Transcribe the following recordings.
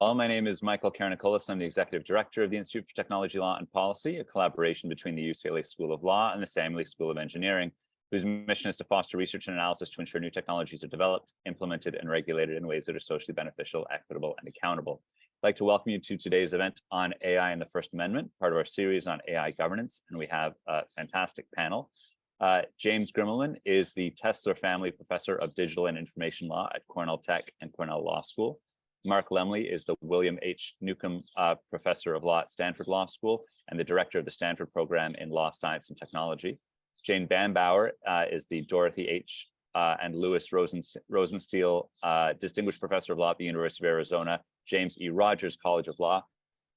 all. My name is Michael Karanicolas. I'm the Executive Director of the Institute for Technology, Law, and Policy, a collaboration between the UCLA School of Law and the Lemley School of Engineering, whose mission is to foster research and analysis to ensure new technologies are developed, implemented, and regulated in ways that are socially beneficial, equitable, and accountable. I'd like to welcome you to today's event on AI and the First Amendment, part of our series on AI governance, and we have a fantastic panel. James Grimmelmann is the Tesler Family Professor of Digital and Information Law at Cornell Tech and Cornell Law School. Mark Lemley is the William H. Newcomb Professor of Law at Stanford Law School and the Director of the Stanford Program in Law, Science, and Technology. Jane Bambauer is the Dorothy H. And Louis Rosenstiel Distinguished Professor of Law at the University of Arizona, James E. Rogers College of Law.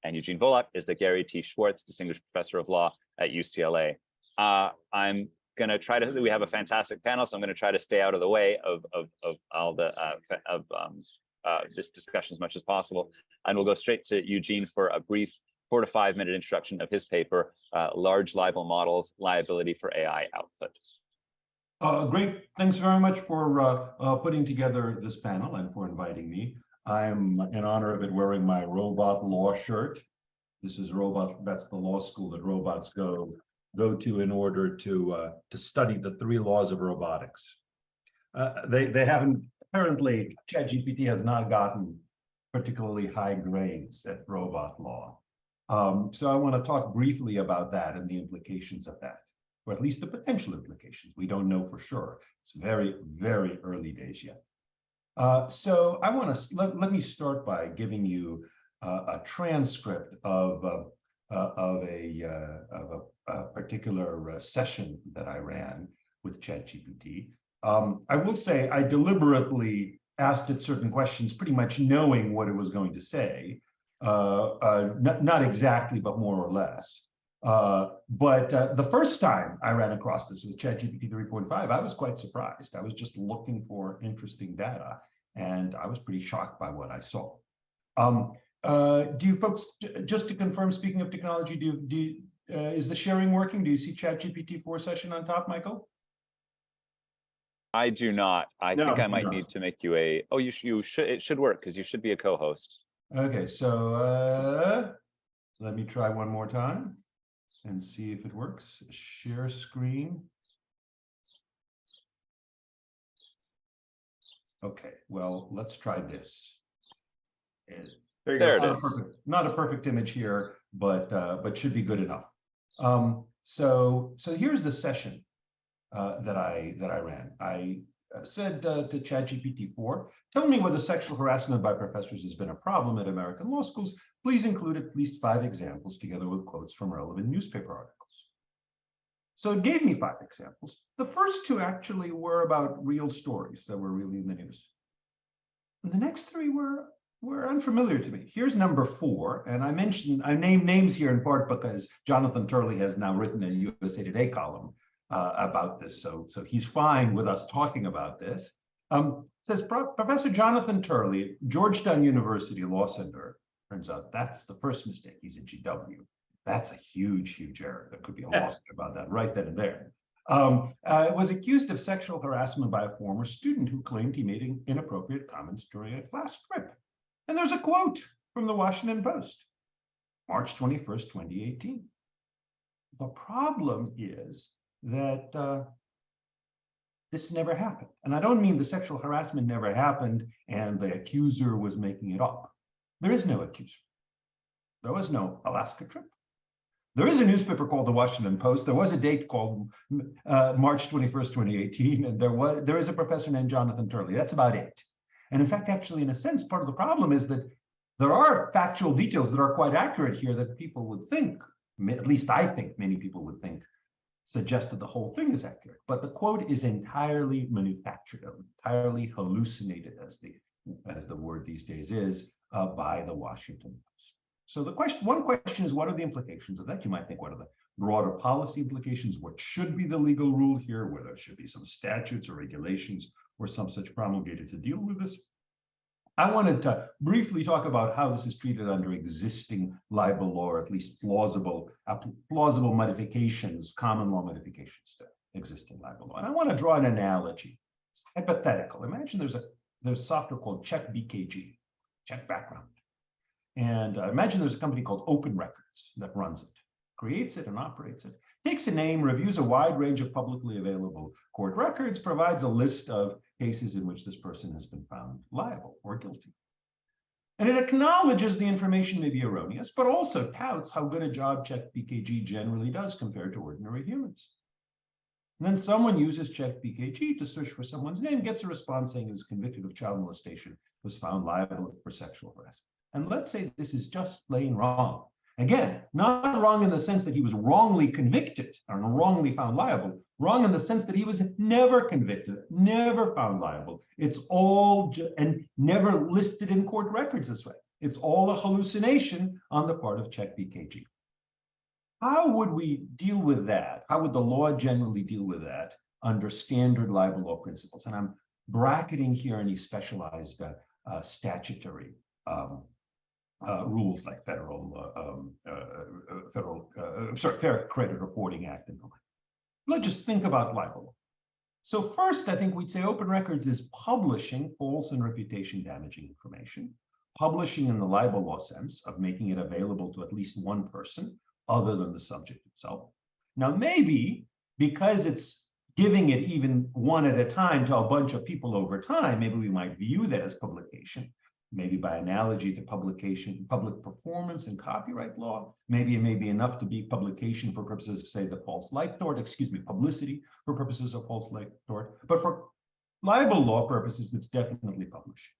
And Eugene Volokh is the Gary T. Schwartz Distinguished Professor of Law at UCLA. I'm going to try to, we have a fantastic panel, so I'm going to try to stay out of the way of all the, this discussion as much as possible. And we'll go straight to Eugene for a brief 4 to 5 minute introduction of his paper, Large Libel Models, Liability for AI Output. Great. Thanks very much for putting together this panel and for inviting me. I'm in honor of it wearing my robot law shirt. This is robot, that's the law school that robots go to in order to study the 3 laws of robotics. They haven't, apparently, ChatGPT has not gotten particularly high grades at robot law. So I want to talk briefly about that and the implications of that, or at least the potential implications. We don't know for sure. It's very, very early days yet. So I want to let me start by giving you a transcript of a particular session that I ran with ChatGPT. I will say I deliberately asked it certain questions, pretty much knowing what it was going to say. Not exactly, but more or less. But the first time I ran across this with ChatGPT 3.5, I was quite surprised. I was just looking for interesting data, and I was pretty shocked by what I saw. Do you folks, just to confirm, speaking of technology, is the sharing working? Do you see ChatGPT 4 session on top, Michael? I do not. I think I might need to make you a, oh, you should, it should work because you should be a co-host. Okay, so let me try one more time and see if it works. Share screen. Okay, well, let's try this. There it is. Not a perfect image here, but should be good enough. So here's the session that I ran. I said to ChatGPT 4, tell me whether sexual harassment by professors has been a problem at American law schools. Please include at least 5 examples together with quotes from relevant newspaper articles. So it gave me 5 examples. The first 2 actually were about real stories that were really in the news. And the next 3 were unfamiliar to me. Here's number 4, and I named names here in part because Jonathan Turley has now written a USA Today column about this, so he's fine with us talking about this. Says Professor Jonathan Turley, Georgetown University Law Center. Turns out that's the first mistake. He's at GW. That's a huge, huge error. There could be a lawsuit about that right then and there. Was accused of sexual harassment by a former student who claimed he made inappropriate comments during a class trip. And there's a quote from the Washington Post, March 21st, 2018. The problem is that this never happened. And I don't mean the sexual harassment never happened and the accuser was making it up. There is no accuser. There was no Alaska trip. There is a newspaper called the Washington Post. There was a date called March 21st, 2018, and there is a professor named Jonathan Turley. That's about it. And in fact, actually, in a sense, part of the problem is that there are factual details that are quite accurate here that people would think, at least I think many people would think, suggested the whole thing is accurate, but the quote is entirely manufactured, entirely hallucinated, as the word these days is, by the Washington Post. So one question is, what are the implications of that? You might think, what are the broader policy implications? What should be the legal rule here? Whether there should be some statutes or regulations or some such promulgated to deal with this? I wanted to briefly talk about how this is treated under existing libel law, or at least plausible modifications, common law modifications to existing libel law. And I want to draw an analogy. It's hypothetical. Imagine there's software called Check BKG, Check Background. And imagine there's a company called Open Records that runs it, creates it and operates it, takes a name, reviews a wide range of publicly available court records, provides a list of cases in which this person has been found liable or guilty. And it acknowledges the information may be erroneous, but also touts how good a job CheckBKG generally does compared to ordinary humans. And then someone uses CheckBKG to search for someone's name, gets a response saying he was convicted of child molestation, was found liable for sexual harassment. And let's say this is just plain wrong. Again, not wrong in the sense that he was wrongly convicted or wrongly found liable, wrong in the sense that he was never convicted, never found liable. It's all and never listed in court records this way. It's all a hallucination on the part of CheckBKG. How would we deal with that? How would the law generally deal with that under standard libel law principles? And I'm bracketing here any specialized statutory rules like Fair Credit Reporting Act and the like. Let's just think about libel law. So first, I think we'd say open records is publishing false and reputation damaging information, publishing in the libel law sense of making it available to at least one person other than the subject itself. Now, maybe because it's giving it even one at a time to a bunch of people over time, maybe we might view that as publication. Maybe by analogy to publication, public performance and copyright law, maybe it may be enough to be publication for purposes of, say, the false light tort, publicity for purposes of false light tort. But for libel law purposes, it's definitely publishing.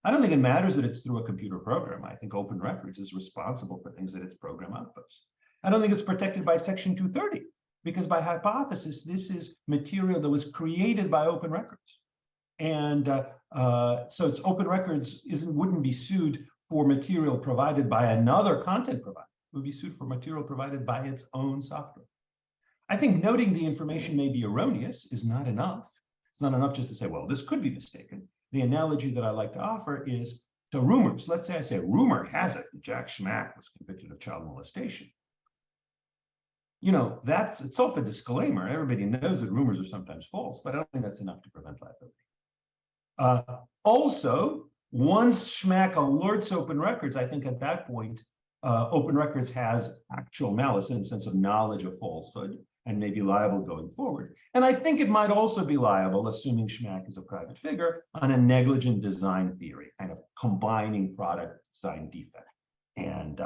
I don't think it matters that it's through a computer program. I think Open Records is responsible for things that its program outputs. I don't think it's protected by Section 230, because by hypothesis, this is material that was created by Open Records. And so it's Open Records wouldn't be sued for material provided by another content provider. It would be sued for material provided by its own software. I think noting the information may be erroneous is not enough. It's not enough just to say, well, this could be mistaken. The analogy that I like to offer is to rumors. Let's say I say, rumor has it that Jack Schmack was convicted of child molestation. You know, that's itself a disclaimer. Everybody knows that rumors are sometimes false, but I don't think that's enough to prevent liability. Also, once Schmack alerts Open Records, I think at that point, Open Records has actual malice in the sense of knowledge of falsehood and may be liable going forward. And I think it might also be liable, assuming Schmack is a private figure, on a negligent design theory, kind of combining product design defect and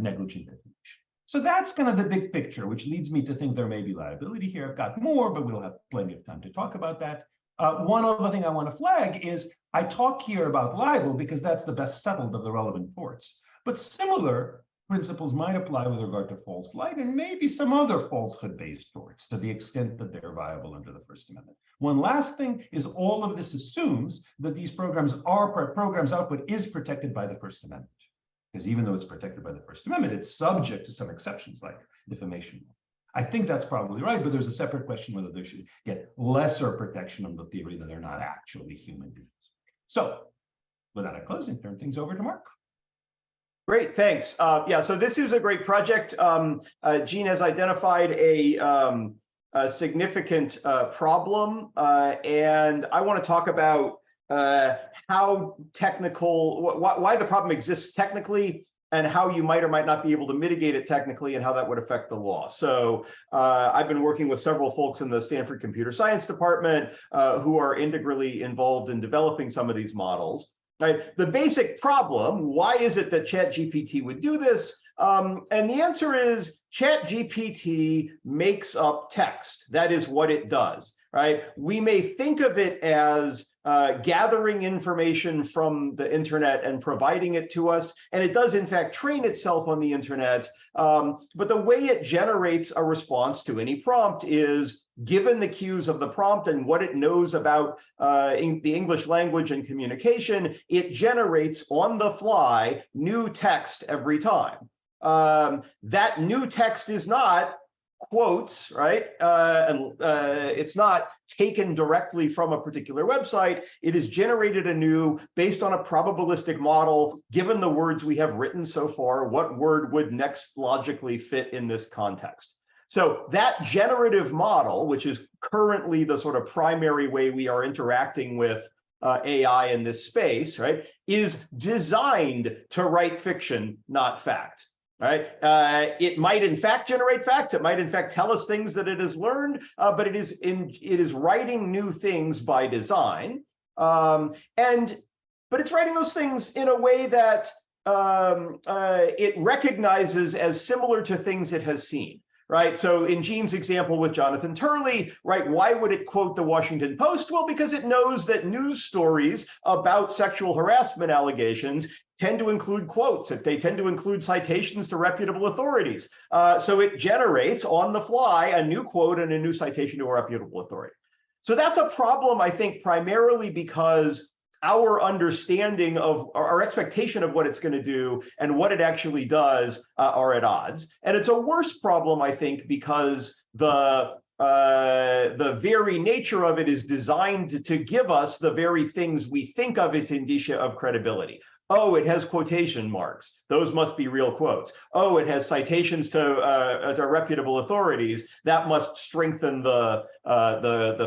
negligent information. So that's kind of the big picture, which leads me to think there may be liability here. I've got more, but we'll have plenty of time to talk about that. One other thing I want to flag is I talk here about libel because that's the best settled of the relevant torts. But similar principles might apply with regard to false light and maybe some other falsehood-based torts to the extent that they're viable under the First Amendment. One last thing is all of this assumes that these programs output is protected by the First Amendment. Because even though it's protected by the First Amendment, it's subject to some exceptions like defamation law. I think that's probably right, but there's a separate question whether they should get lesser protection on the theory that they're not actually human beings. So without a closing, turn things over to Mark. Great, thanks. Yeah, so this is a great project. Gene has identified a significant problem, and I want to talk about how technical, why the problem exists technically, and how you might or might not be able to mitigate it technically, and how that would affect the law. So I've been working with several folks in the Stanford Computer Science Department who are integrally involved in developing some of these models. Right? The basic problem, why is it that ChatGPT would do this? And the answer is ChatGPT makes up text. That is what it does, right? We may think of it as gathering information from the internet and providing it to us, and it does in fact train itself on the internet, but the way it generates a response to any prompt is given the cues of the prompt and what it knows about the English language and communication, it generates on the fly new text every time. That new text is not quotes, right? It's not taken directly from a particular website. It is generated anew based on a probabilistic model. Given the words we have written so far, what word would next logically fit in this context? So that generative model, which is currently the sort of primary way we are interacting with AI in this space, right, is designed to write fiction, not fact. Right? It might in fact generate facts. It might in fact tell us things that it has learned, but it is writing new things by design, but it's writing those things in a way that it recognizes as similar to things it has seen. Right. So in Gene's example with Jonathan Turley, right, why would it quote the Washington Post? Well, because it knows that news stories about sexual harassment allegations tend to include quotes, that they tend to include citations to reputable authorities. So it generates on the fly a new quote and a new citation to a reputable authority. So that's a problem, I think, primarily because our understanding of our expectation of what it's going to do and what it actually does are at odds. And it's a worse problem, I think, because the very nature of it is designed to give us the very things we think of as indicia of credibility. Oh, it has quotation marks. Those must be real quotes. Oh, it has citations to reputable authorities. That must strengthen the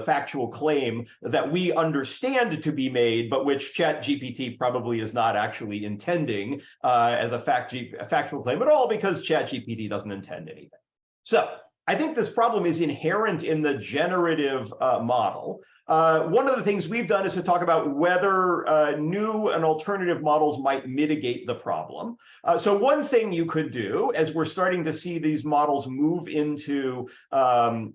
factual claim that we understand to be made, but which ChatGPT probably is not actually intending as a factual claim at all, because ChatGPT doesn't intend anything. So I think this problem is inherent in the generative model. One of the things we've done is to talk about whether new and alternative models might mitigate the problem. So one thing you could do, as we're starting to see these models move into the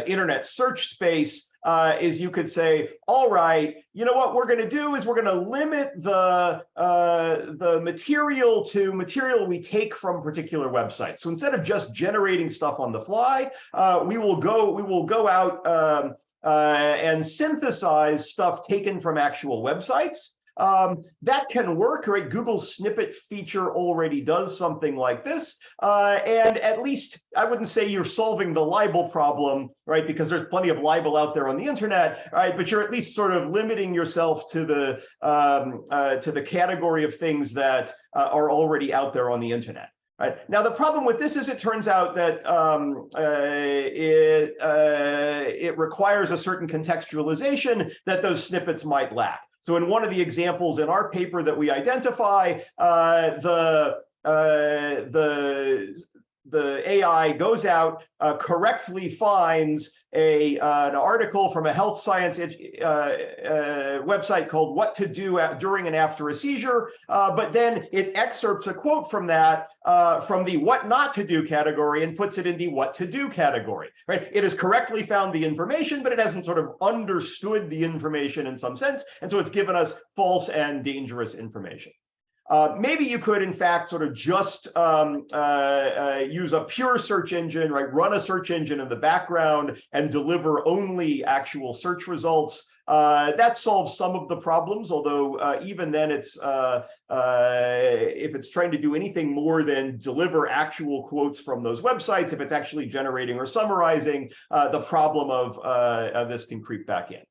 internet search space, is you could say, all right, you know what we're going to do is we're going to limit the material to material we take from particular websites. So instead of just generating stuff on the fly, we will go out and synthesize stuff taken from actual websites. That can work, right? Google's snippet feature already does something like this. And at least I wouldn't say you're solving the libel problem, right? Because there's plenty of libel out there on the internet, right? But you're at least sort of limiting yourself to the category of things that are already out there on the internet. Right. Now, the problem with this is it turns out that it requires a certain contextualization that those snippets might lack. So in one of the examples in our paper that we identify, the AI goes out, correctly finds an article from a health science website called What to Do During and After a Seizure, but then it excerpts a quote from that from the What Not to Do category and puts it in the What to Do category. Right? It has correctly found the information, but it hasn't sort of understood the information in some sense, and so it's given us false and dangerous information. Maybe you could, in fact, sort of just use a pure search engine, right? Run a search engine in the background and deliver only actual search results. That solves some of the problems, although even then, it's if it's trying to do anything more than deliver actual quotes from those websites, if it's actually generating or summarizing, the problem of this can creep back in.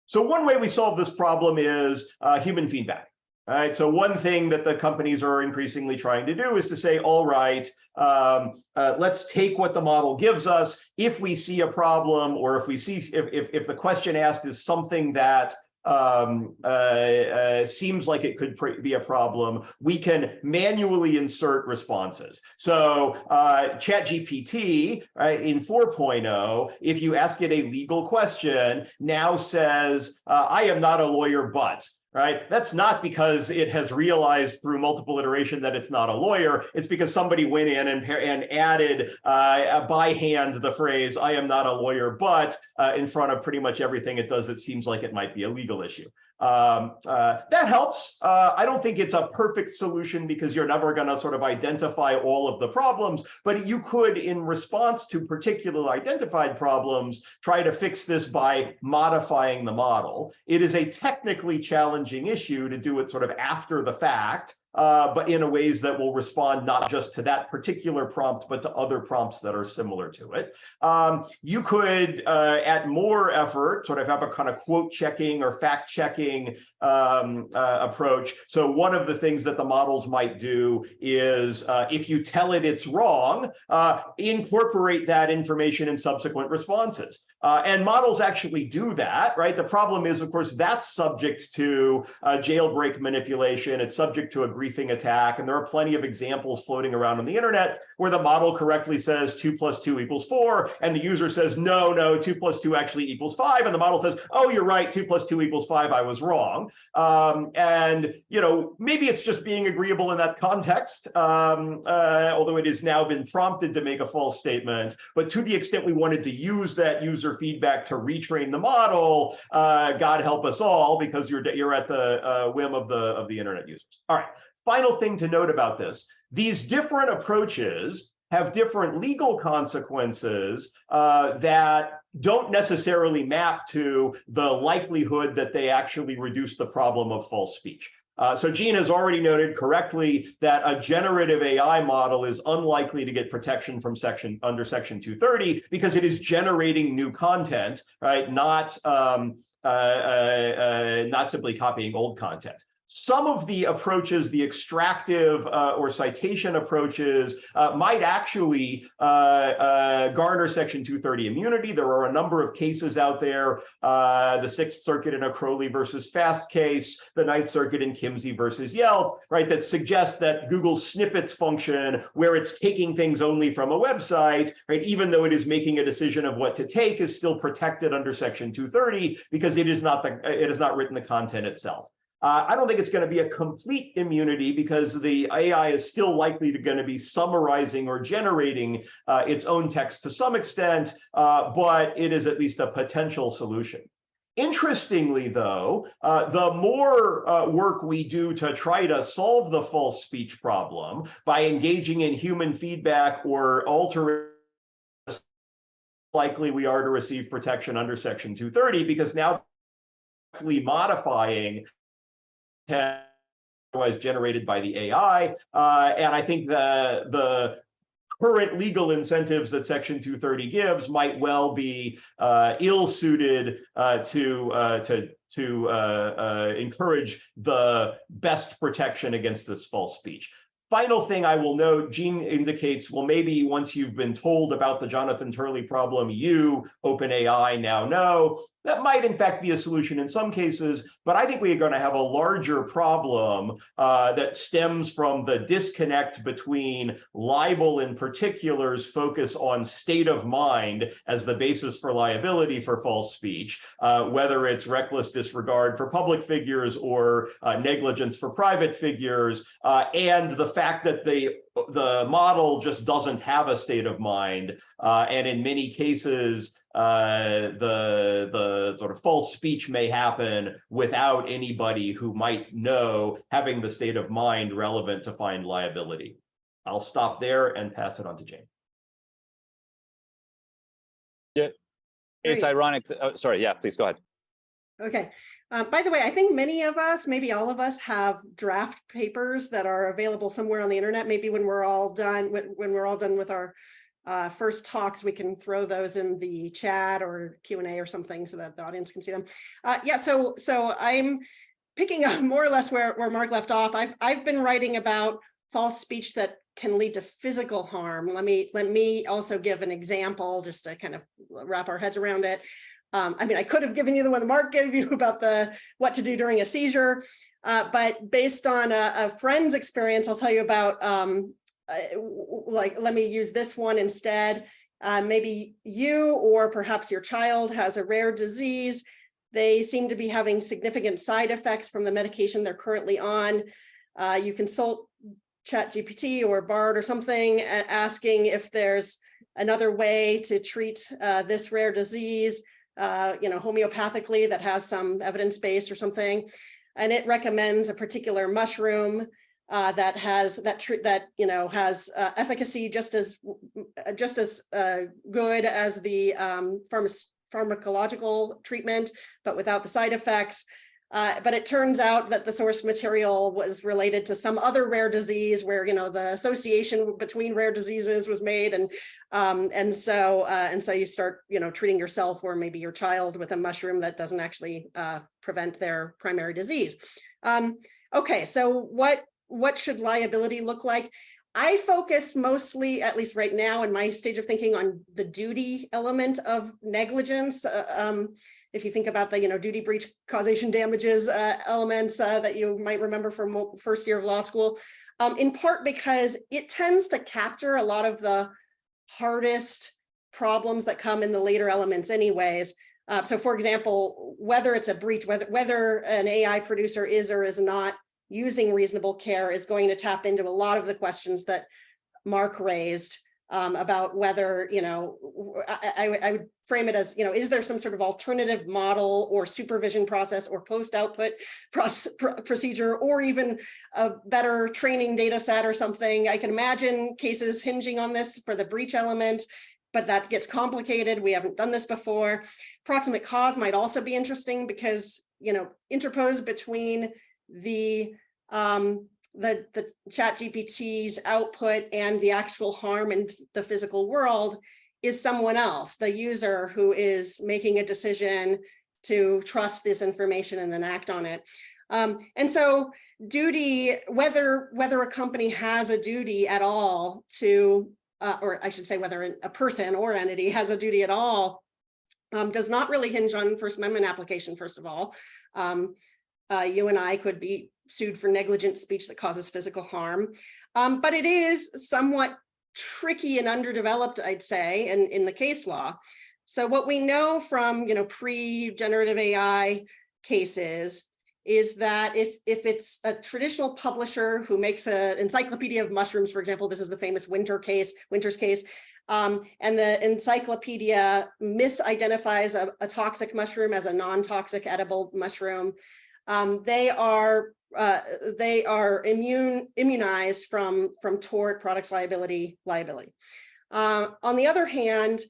So one way we solve this problem is human feedback. All right, so one thing that the companies are increasingly trying to do is to say, all right, let's take what the model gives us. If we see a problem, or if we see if the question asked is something that seems like it could be a problem, we can manually insert responses. So ChatGPT, right, in 4.0, if you ask it a legal question, now says, I am not a lawyer, but. Right? That's not because it has realized through multiple iteration that it's not a lawyer. It's because somebody went in and added by hand the phrase, I am not a lawyer, but in front of pretty much everything it does that seems like it might be a legal issue. That helps. I don't think it's a perfect solution because you're never going to sort of identify all of the problems, but you could, in response to particular identified problems, try to fix this by modifying the model. It is a technically challenging issue to do it sort of after the fact, but in a ways that will respond not just to that particular prompt, but to other prompts that are similar to it. You could, at more effort, sort of have a kind of quote checking or fact checking approach. So one of the things that the models might do is, if you tell it it's wrong, incorporate that information in subsequent responses. And models actually do that, right? The problem is, of course, that's subject to jailbreak manipulation. It's subject to a griefing attack. And there are plenty of examples floating around on the internet where the model correctly says 2 + 2 = 4, and the user says, no, 2 + 2 actually equals 5. And the model says, oh, you're right, 2 + 2 = 5, I was wrong. And, you know, maybe it's just being agreeable in that context, although it has now been prompted to make a false statement. But to the extent we wanted to use that user feedback to retrain the model, God help us all, because you're at the whim of the internet users. All right, final thing to note about this: these different approaches have different legal consequences that don't necessarily map to the likelihood that they actually reduce the problem of false speech. So Gene has already noted correctly that a generative AI model is unlikely to get protection from under Section 230 because it is generating new content, right? Not simply copying old content. Some of the approaches, the extractive or citation approaches, might actually garner Section 230 immunity. There are a number of cases out there, the Sixth Circuit in a Crowley versus Fast case, the Ninth Circuit in Kimsey versus Yelp, right, that suggest that Google's snippets function, where it's taking things only from a website, right, even though it is making a decision of what to take, is still protected under Section 230 because it is not written the content itself. I don't think it's going to be a complete immunity because the AI is still likely going to be summarizing or generating its own text to some extent, but it is at least a potential solution. Interestingly, though, the more work we do to try to solve the false speech problem by engaging in human feedback or altering, likely we are to receive protection under Section 230, because now actually modifying was generated by the AI, and I think the current legal incentives that Section 230 gives might well be ill-suited to encourage the best protection against this false speech. Final thing I will note, Gene indicates, well, maybe once you've been told about the Jonathan Turley problem, you, OpenAI, now know. That might, in fact, be a solution in some cases, but I think we are going to have a larger problem that stems from the disconnect between libel in particular's focus on state of mind as the basis for liability for false speech, whether it's reckless disregard for public figures or negligence for private figures, and the fact that the model just doesn't have a state of mind, and in many cases, the sort of false speech may happen without anybody who might know having the state of mind relevant to find liability. I'll stop there and pass it on to Jane. Yeah, it's ironic. Oh, sorry, yeah, please go ahead. Okay. By the way, I think many of us, maybe all of us, have draft papers that are available somewhere on the internet. Maybe when we're all done, with our first talks, we can throw those in the chat or Q&A or something so that the audience can see them. Yeah, so I'm picking up more or less where Mark left off. I've been writing about false speech that can lead to physical harm. Let me also give an example just to kind of wrap our heads around it. I mean, I could have given you the one that Mark gave you about what to do during a seizure, but based on a friend's experience, I'll tell you about let me use this one instead. Maybe you or perhaps your child has a rare disease. They seem to be having significant side effects from the medication they're currently on. You consult ChatGPT or Bard or something, asking if there's another way to treat this rare disease, homeopathically that has some evidence base or something, and it recommends a particular mushroom that has efficacy just as good as the pharmacological treatment, but without the side effects. But it turns out that the source material was related to some other rare disease where, the association between rare diseases was made. And so you start, treating yourself or maybe your child with a mushroom that doesn't actually prevent their primary disease. Okay, so what should liability look like? I focus mostly, at least right now in my stage of thinking, on the duty element of negligence. If you think about the, duty, breach, causation, damages elements that you might remember from first year of law school, in part because it tends to capture a lot of the hardest problems that come in the later elements anyways. So for example, whether it's a breach, whether an AI producer is or is not using reasonable care is going to tap into a lot of the questions that Mark raised about whether, I would frame it as, is there some sort of alternative model or supervision process or post-output procedure, or even a better training data set or something? I can imagine cases hinging on this for the breach element, but that gets complicated. We haven't done this before. Proximate cause might also be interesting because, interposed between the ChatGPT's output and the actual harm in the physical world is someone else, the user who is making a decision to trust this information and then act on it. And so duty, whether a company has a duty at all to, or I should say whether a person or entity has a duty at all, does not really hinge on First Amendment application, first of all. You and I could be sued for negligent speech that causes physical harm. But it is somewhat tricky and underdeveloped, I'd say, in the case law. So what we know from, pre-generative AI cases is that if it's a traditional publisher who makes an encyclopedia of mushrooms, for example, this is the famous Winter's case, and the encyclopedia misidentifies a toxic mushroom as a non-toxic edible mushroom, they are immunized from tort, products liability. On the other hand,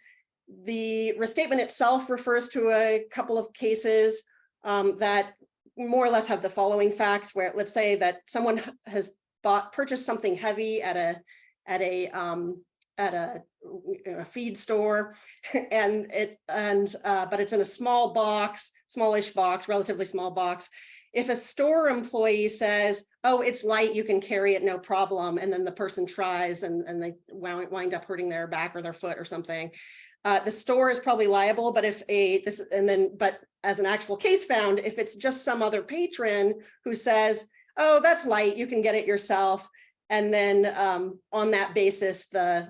the restatement itself refers to a couple of cases that more or less have the following facts, where let's say that someone has purchased something heavy at a feed store, but it's in a smallish box, relatively small box. If a store employee says, "Oh, it's light, you can carry it, no problem," and then the person tries and they wind up hurting their back or their foot or something, the store is probably liable. But but as an actual case found, if it's just some other patron who says, "Oh, that's light, you can get it yourself," and then on that basis, the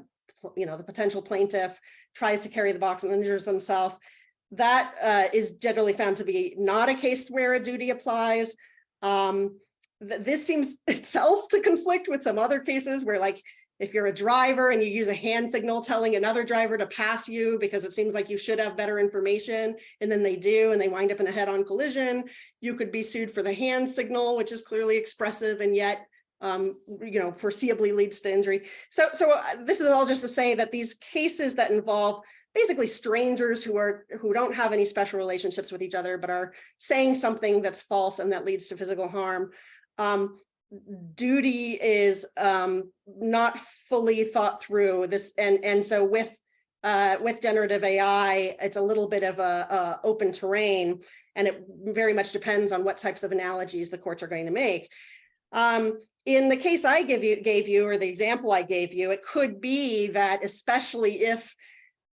potential plaintiff tries to carry the box and injures himself, that is generally found to be not a case where a duty applies. This seems itself to conflict with some other cases where, like, if you're a driver and you use a hand signal telling another driver to pass you because it seems like you should have better information, and then they do, and they wind up in a head-on collision, you could be sued for the hand signal, which is clearly expressive and yet foreseeably leads to injury. So this is all just to say that these cases that involve basically strangers who don't have any special relationships with each other, but are saying something that's false and that leads to physical harm, duty is not fully thought through. This and so with generative AI, it's a little bit of a open terrain, and it very much depends on what types of analogies the courts are going to make. In the case I gave you, or the example I gave you, it could be that, especially if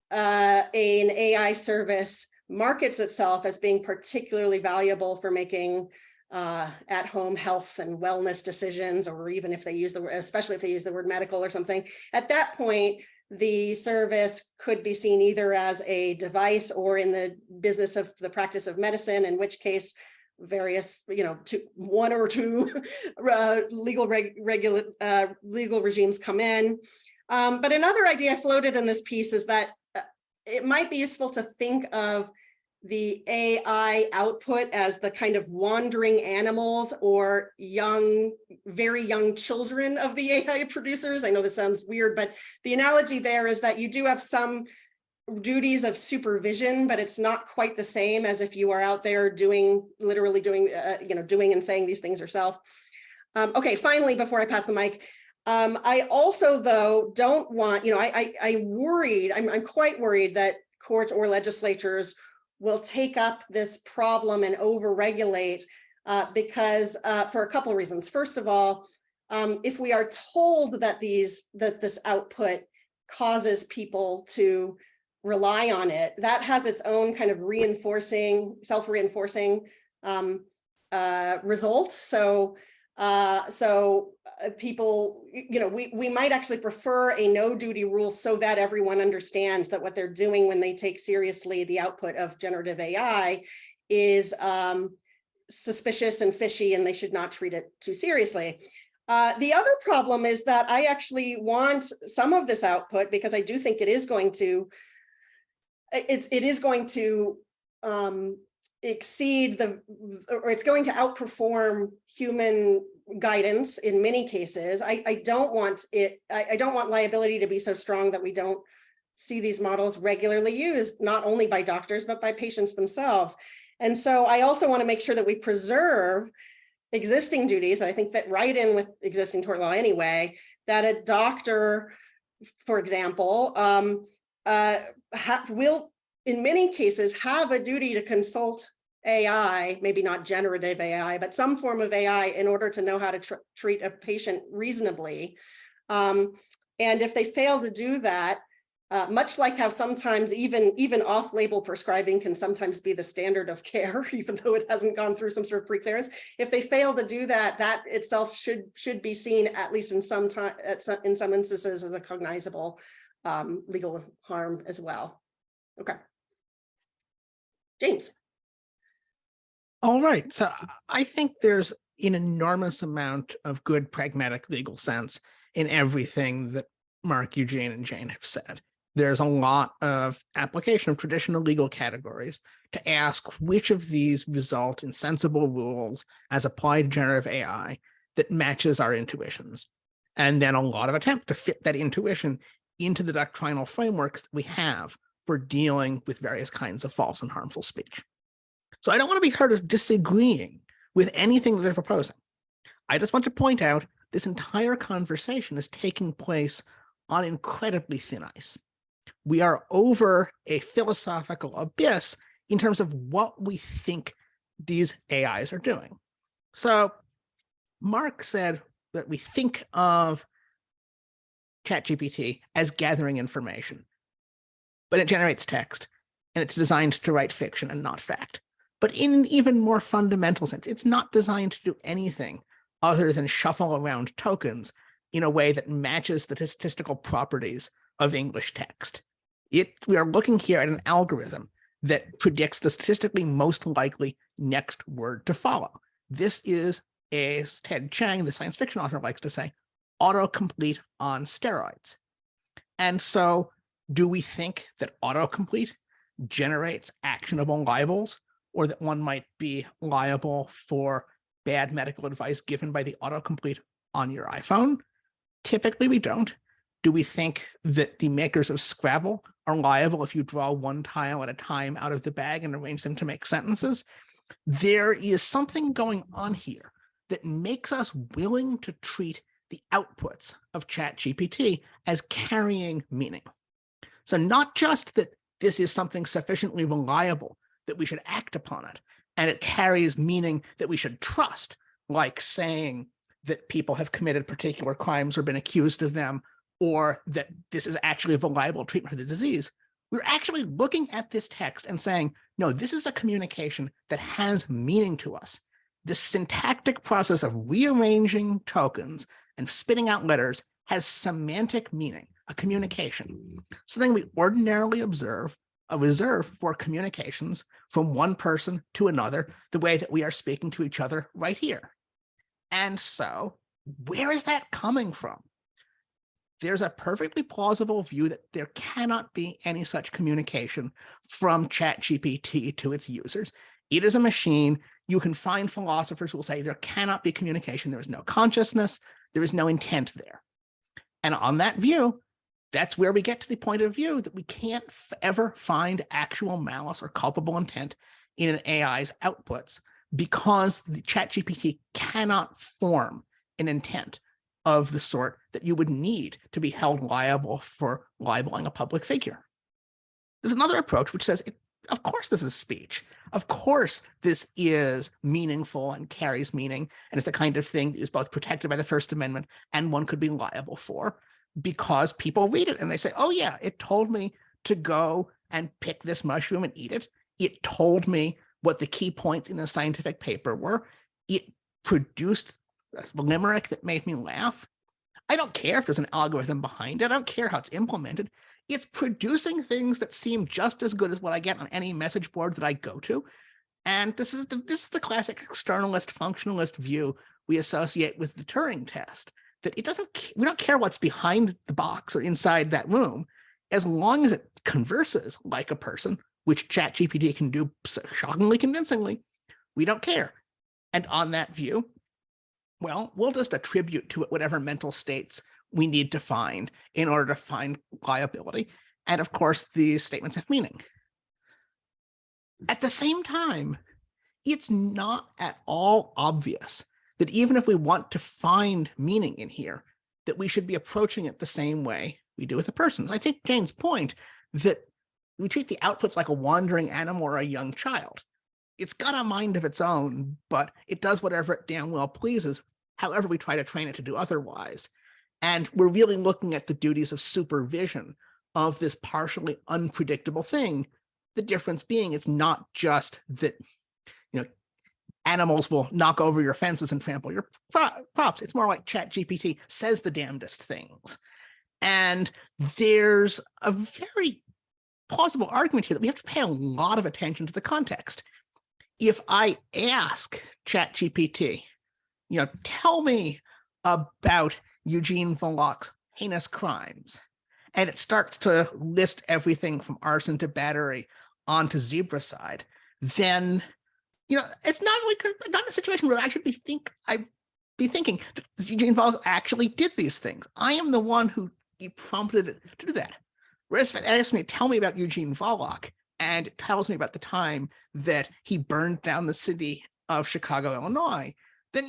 an AI service markets itself as being particularly valuable for making at-home health and wellness decisions, or even if they use the word, especially if they use the word medical or something, at that point, the service could be seen either as a device or in the business of the practice of medicine, in which case various, one or two legal regimes come in. But another idea floated in this piece is that it might be useful to think of the AI output as the kind of wandering animals or very young children of the AI producers. I know this sounds weird, but the analogy there is that you do have some duties of supervision, but it's not quite the same as if you are out there literally doing and saying these things yourself. Okay, finally, before I pass the mic, I also, though, don't want, I'm quite worried that courts or legislatures will take up this problem and over-regulate because for a couple of reasons. First of all, if we are told that this output causes people to rely on it, that has its own kind of self-reinforcing result. So people, we might actually prefer a no duty rule so that everyone understands that what they're doing when they take seriously the output of generative AI is suspicious and fishy, and they should not treat it too seriously. The other problem is that I actually want some of this output, because I do think it is going to exceed it's going to outperform human guidance in many cases. I don't want liability to be so strong that we don't see these models regularly used, not only by doctors, but by patients themselves. And so I also want to make sure that we preserve existing duties, and I think fit right in with existing tort law anyway, that a doctor, for example, will in many cases have a duty to consult AI, maybe not generative AI, but some form of AI in order to know how to treat a patient reasonably. And if they fail to do that, much like how sometimes even off-label prescribing can sometimes be the standard of care, even though it hasn't gone through some sort of preclearance. If they fail to do that, that itself should be seen, at least in some instances, as a cognizable legal harm as well. Okay, James. All right, so I think there's an enormous amount of good pragmatic legal sense in everything that Mark, Eugene, and Jane have said. There's a lot of application of traditional legal categories to ask which of these result in sensible rules as applied to generative AI that matches our intuitions. And then a lot of attempt to fit that intuition into the doctrinal frameworks that we have for dealing with various kinds of false and harmful speech. So I don't want to be heard as disagreeing with anything that they're proposing. I just want to point out this entire conversation is taking place on incredibly thin ice. We are over a philosophical abyss in terms of what we think these AIs are doing. So Mark said that we think of ChatGPT as gathering information, but it generates text, and it's designed to write fiction and not fact. But in an even more fundamental sense, it's not designed to do anything other than shuffle around tokens in a way that matches the statistical properties of English text. We are looking here at an algorithm that predicts the statistically most likely next word to follow. This is, as Ted Chiang, the science fiction author, likes to say, autocomplete on steroids. And so do we think that autocomplete generates actionable libels, or that one might be liable for bad medical advice given by the autocomplete on your iPhone? Typically, we don't. Do we think that the makers of Scrabble are liable if you draw one tile at a time out of the bag and arrange them to make sentences? There is something going on here that makes us willing to treat the outputs of ChatGPT as carrying meaning. So not just that this is something sufficiently reliable that we should act upon it, and it carries meaning that we should trust, like saying that people have committed particular crimes or been accused of them, or that this is actually a reliable treatment for the disease. We're actually looking at this text and saying, no, this is a communication that has meaning to us. This syntactic process of rearranging tokens and spitting out letters has semantic meaning, a communication, something we ordinarily reserve for communications from one person to another, the way that we are speaking to each other right here. And so where is that coming from? There's a perfectly plausible view that there cannot be any such communication from ChatGPT to its users. It is a machine. You can find philosophers who will say there cannot be communication. There is no consciousness. There is no intent there. And on that view, that's where we get to the point of view that we can't ever find actual malice or culpable intent in an AI's outputs because the ChatGPT cannot form an intent of the sort that you would need to be held liable for libeling a public figure. There's another approach which says, of course this is speech. Of course this is meaningful and carries meaning, and it's the kind of thing that is both protected by the First Amendment and one could be liable for, because people read it and they say, oh yeah, it told me to go and pick this mushroom and eat it. It told me what the key points in the scientific paper were. It produced a limerick that made me laugh. I don't care if there's an algorithm behind it. I don't care how it's implemented. It's producing things that seem just as good as what I get on any message board that I go to. And this is the classic externalist, functionalist view we associate with the Turing test, that we don't care what's behind the box or inside that room, as long as it converses like a person, which ChatGPT can do shockingly convincingly, we don't care. And on that view, well, we'll just attribute to it whatever mental states we need to find in order to find liability. And of course, these statements have meaning. At the same time, it's not at all obvious that even if we want to find meaning in here, that we should be approaching it the same way we do with the persons. I take Jane's point that we treat the outputs like a wandering animal or a young child. It's got a mind of its own, but it does whatever it damn well pleases, however we try to train it to do otherwise. And we're really looking at the duties of supervision of this partially unpredictable thing. The difference being it's not just that, animals will knock over your fences and trample your crops. It's more like ChatGPT says the damnedest things. And there's a very plausible argument here that we have to pay a lot of attention to the context. If I ask ChatGPT, tell me about Eugene Volokh's heinous crimes, and it starts to list everything from arson to battery onto zebracide, then it's not a situation where I should be thinking that Eugene Volokh actually did these things. I am the one who prompted it to do that. Whereas if it asks me, tell me about Eugene Volokh, and it tells me about the time that he burned down the city of Chicago, Illinois, then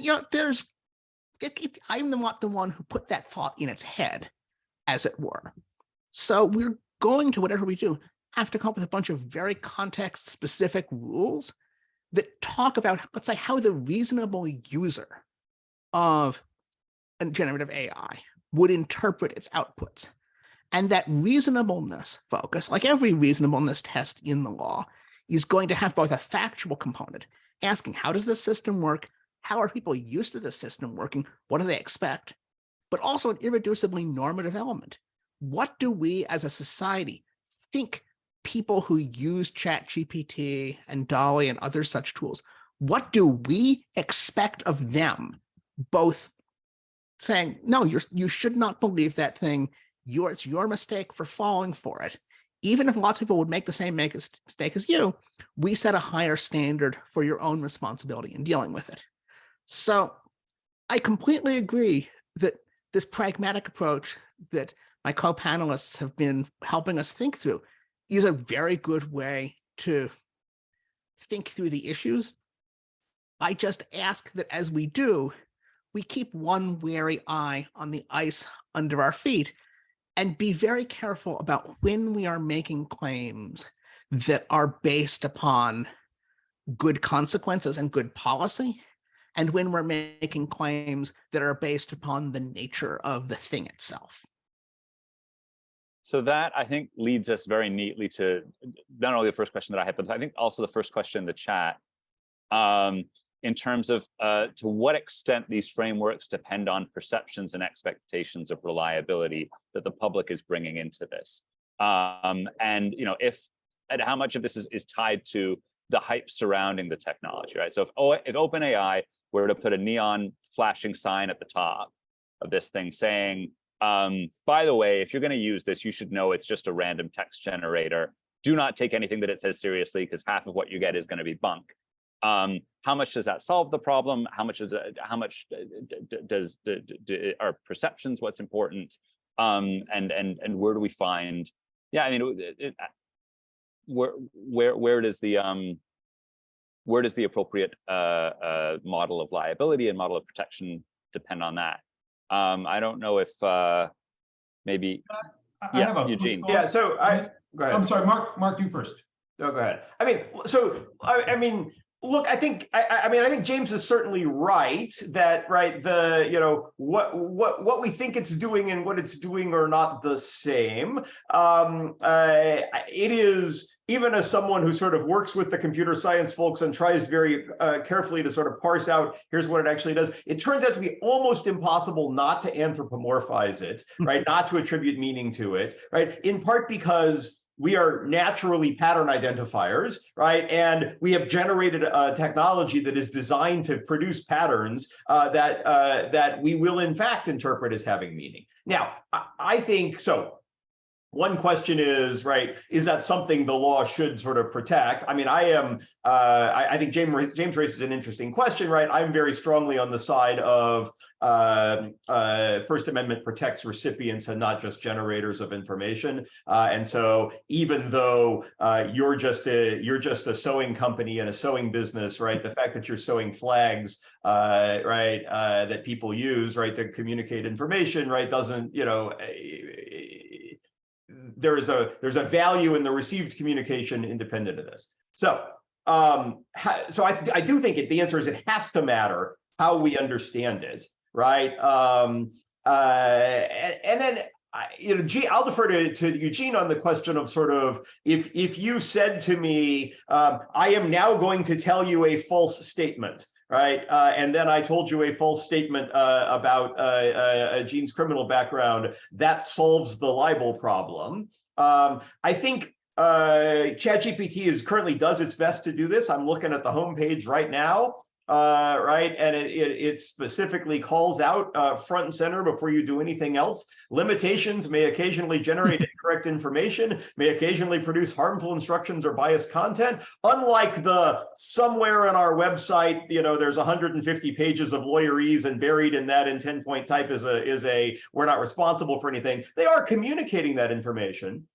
I'm the one who put that thought in its head, as it were. So we're going to, whatever we do, have to come up with a bunch of very context-specific rules that talk about, let's say, how the reasonable user of a generative AI would interpret its outputs. And that reasonableness focus, like every reasonableness test in the law, is going to have both a factual component, asking how does this system work? How are people used to the system working? What do they expect? But also an irreducibly normative element. What do we as a society think people who use ChatGPT and DALL-E and other such tools, what do we expect of them? Both saying, no, you should not believe that thing. It's your mistake for falling for it. Even if lots of people would make the same mistake as you, we set a higher standard for your own responsibility in dealing with it. So I completely agree that this pragmatic approach that my co-panelists have been helping us think through is a very good way to think through the issues. I just ask that as we do, we keep one wary eye on the ice under our feet and be very careful about when we are making claims that are based upon good consequences and good policy, and when we're making claims that are based upon the nature of the thing itself. So that, I think, leads us very neatly to not only the first question that I had, but I think also the first question in the chat, in terms of to what extent these frameworks depend on perceptions and expectations of reliability that the public is bringing into this. And how much of this is tied to the hype surrounding the technology, right? So if OpenAI were to put a neon flashing sign at the top of this thing saying, by the way, if you're going to use this, you should know it's just a random text generator. Do not take anything that it says seriously, because half of what you get is going to be bunk. How much does that solve the problem? How much are perceptions what's important? And where do we find? Yeah, I mean, where does the appropriate model of liability and model of protection depend on that? I don't know if maybe. I have a Eugene. Yeah, so go ahead. I'm sorry, Mark, you first. No, go ahead. I mean, so I mean, look, I think James is certainly right that what we think it's doing and what it's doing are not the same. It is, even as someone who sort of works with the computer science folks and tries very carefully to sort of parse out, here's what it actually does, it turns out to be almost impossible not to anthropomorphize it, right? Not to attribute meaning to it, right? In part because we are naturally pattern identifiers, right? And we have generated a technology that is designed to produce patterns that we will in fact interpret as having meaning. Now, I think so. One question is, right, is that something the law should sort of protect? I mean, I think James raises an interesting question, right? I'm very strongly on the side of First Amendment protects recipients and not just generators of information. And so even though you're just a sewing company and a sewing business, right? The fact that you're sewing flags, right, that people use, right, to communicate information, right, doesn't, there's a value in the received communication independent of this. So I do think the answer is it has to matter how we understand it, right? And then I'll defer to Eugene on the question of sort of if you said to me, I am now going to tell you a false statement, right? And then I told you a false statement about Gene's criminal background, that solves the libel problem. I think ChatGPT currently does its best to do this. I'm looking at the homepage right now, right? And it specifically calls out front and center before you do anything else. Limitations may occasionally generate incorrect information, may occasionally produce harmful instructions or biased content. Unlike the somewhere on our website, there's 150 pages of lawyerese and buried in that in 10-point type is a we're not responsible for anything. They are communicating that information.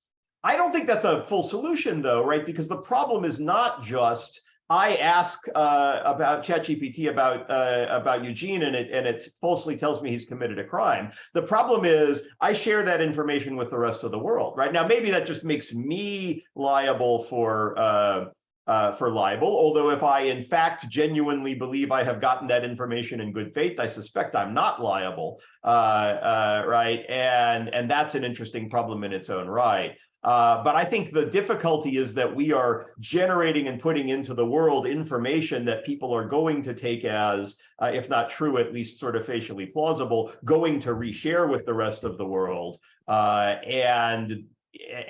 I don't think that's a full solution though, right? Because the problem is not just I ask about ChatGPT about Eugene and it falsely tells me he's committed a crime. The problem is I share that information with the rest of the world, right? Now, maybe that just makes me liable for libel, although if I in fact genuinely believe I have gotten that information in good faith, I suspect I'm not liable, right? And that's an interesting problem in its own right. But I think the difficulty is that we are generating and putting into the world information that people are going to take as, if not true, at least sort of facially plausible, going to reshare with the rest of the world. And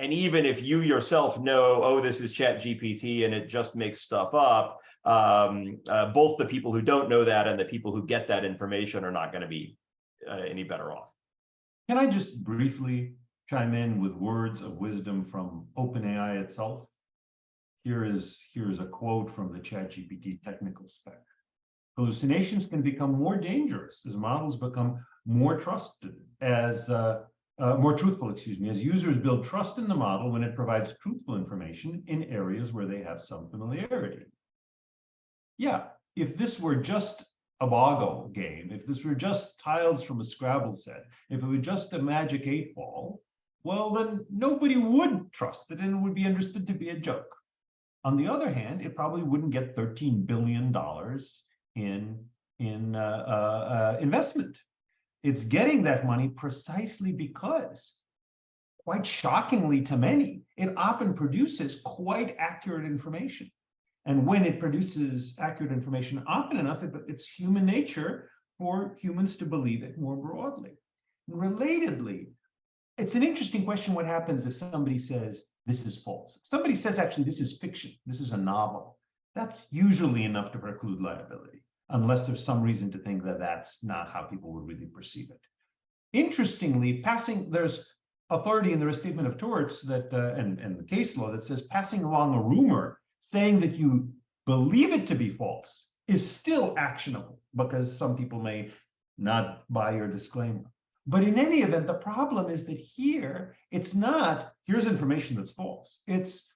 even if you yourself know, oh, this is ChatGPT and it just makes stuff up, both the people who don't know that and the people who get that information are not going to be any better off. Can I just briefly chime in with words of wisdom from OpenAI itself? Here is a quote from the ChatGPT technical spec. Hallucinations can become more dangerous as models become more trusted, more truthful, as users build trust in the model when it provides truthful information in areas where they have some familiarity. Yeah, if this were just a Boggle game, if this were just tiles from a Scrabble set, if it were just a Magic 8-Ball, well, then nobody would trust it and it would be understood to be a joke. On the other hand, it probably wouldn't get $13 billion in investment. It's getting that money precisely because, quite shockingly to many, it often produces quite accurate information. And when it produces accurate information often enough, it's human nature for humans to believe it more broadly. Relatedly, it's an interesting question what happens if somebody says, this is false. If somebody says, actually, this is fiction, this is a novel, that's usually enough to preclude liability, unless there's some reason to think that that's not how people would really perceive it. Interestingly, there's authority in the restatement of torts that, and the case law that says passing along a rumor saying that you believe it to be false is still actionable because some people may not buy your disclaimer. But in any event, the problem is that here, it's not, here's information that's false. It's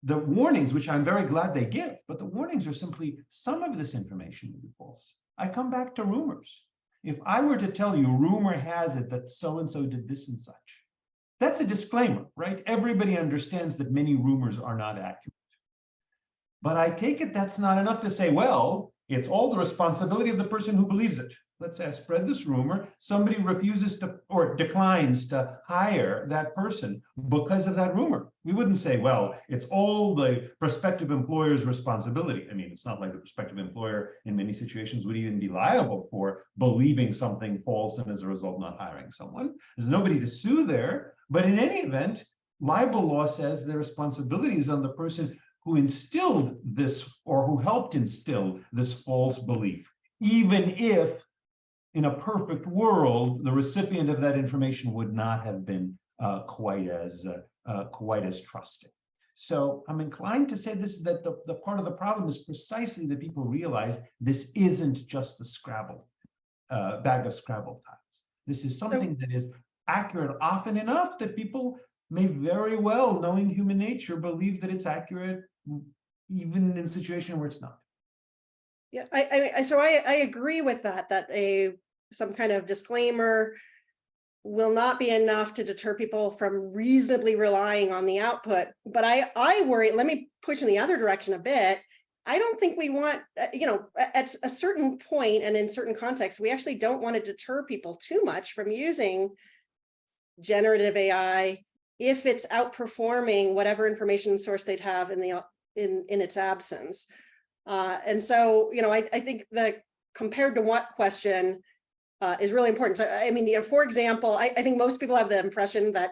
the warnings, which I'm very glad they give, but the warnings are simply some of this information will be false. I come back to rumors. If I were to tell you, rumor has it that so-and-so did this and such, that's a disclaimer, right? Everybody understands that many rumors are not accurate. But I take it that's not enough to say, well, it's all the responsibility of the person who believes it. Let's say I spread this rumor, somebody refuses to or declines to hire that person because of that rumor. We wouldn't say, well, it's all the prospective employer's responsibility. I mean, it's not like the prospective employer in many situations would even be liable for believing something false and as a result not hiring someone. There's nobody to sue there. But in any event, libel law says the responsibility is on the person who instilled this or who helped instill this false belief, even if in a perfect world, the recipient of that information would not have been quite as trusting. So I'm inclined to say this, that the part of the problem is precisely that people realize this isn't just a Scrabble, bag of Scrabble tiles. This is something that is accurate often enough that people may very well, knowing human nature, believe that it's accurate even in a situation where it's not. Yeah, I agree with that, that some kind of disclaimer will not be enough to deter people from reasonably relying on the output. But I worry, let me push in the other direction a bit. I don't think we want, at a certain point and in certain contexts, we actually don't want to deter people too much from using generative AI if it's outperforming whatever information source they'd have in its absence. And so, I think the compared to what question is really important. So, I mean, for example, I think most people have the impression that,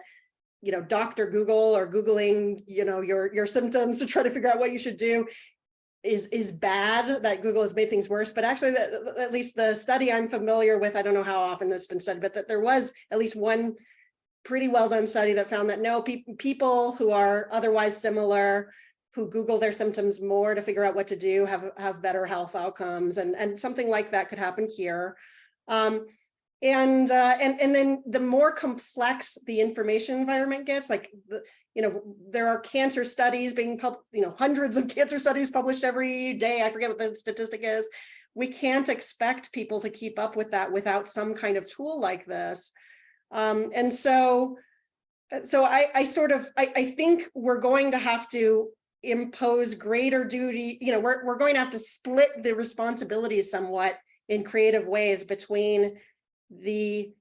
Dr. Google or Googling, your symptoms to try to figure out what you should do is bad, that Google has made things worse. But actually, at least the study I'm familiar with, I don't know how often it's been studied, but that there was at least one pretty well done study that found that no, people who are otherwise similar, who Google their symptoms more to figure out what to do, have better health outcomes, and something like that could happen here. And then the more complex the information environment gets, like there are cancer studies being hundreds of cancer studies published every day. I forget what the statistic is. We can't expect people to keep up with that without some kind of tool like this. And so I think we're going to have to impose greater duty. We're going to have to split the responsibilities somewhat in creative ways between the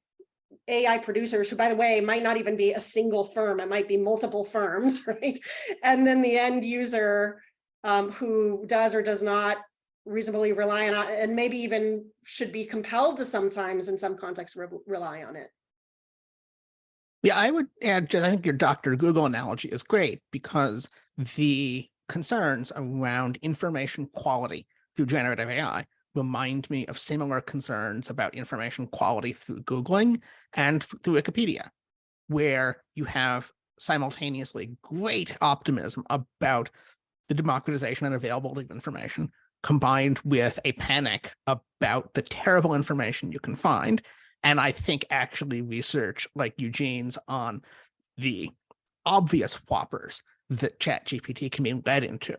AI producers, who, by the way, might not even be a single firm. It might be multiple firms, right? And then the end user who does or does not reasonably rely on it, and maybe even should be compelled to sometimes, in some contexts, rely on it. Yeah, I would add, Jen, I think your Dr. Google analogy is great, because the concerns around information quality through generative AI remind me of similar concerns about information quality through Googling and through Wikipedia, where you have simultaneously great optimism about the democratization and availability of information, combined with a panic about the terrible information you can find. And I think actually research like Eugene's on the obvious whoppers that ChatGPT can be led into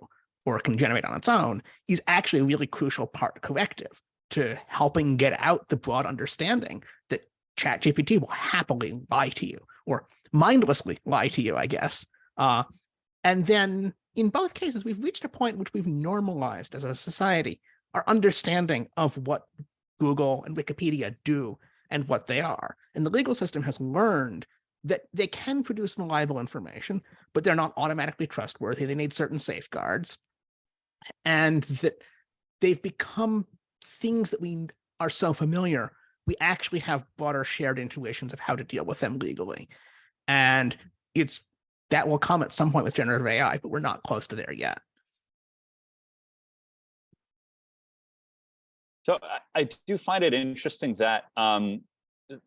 or can generate on its own is actually a really crucial part corrective to helping get out the broad understanding that ChatGPT will happily lie to you, or mindlessly lie to you, I guess. And then in both cases, we've reached a point in which we've normalized as a society our understanding of what Google and Wikipedia do and what they are. And the legal system has learned that they can produce reliable information, but they're not automatically trustworthy. They need certain safeguards. And that they've become things that we are so familiar, we actually have broader shared intuitions of how to deal with them legally. And that will come at some point with generative AI, but we're not close to there yet. So I do find it interesting that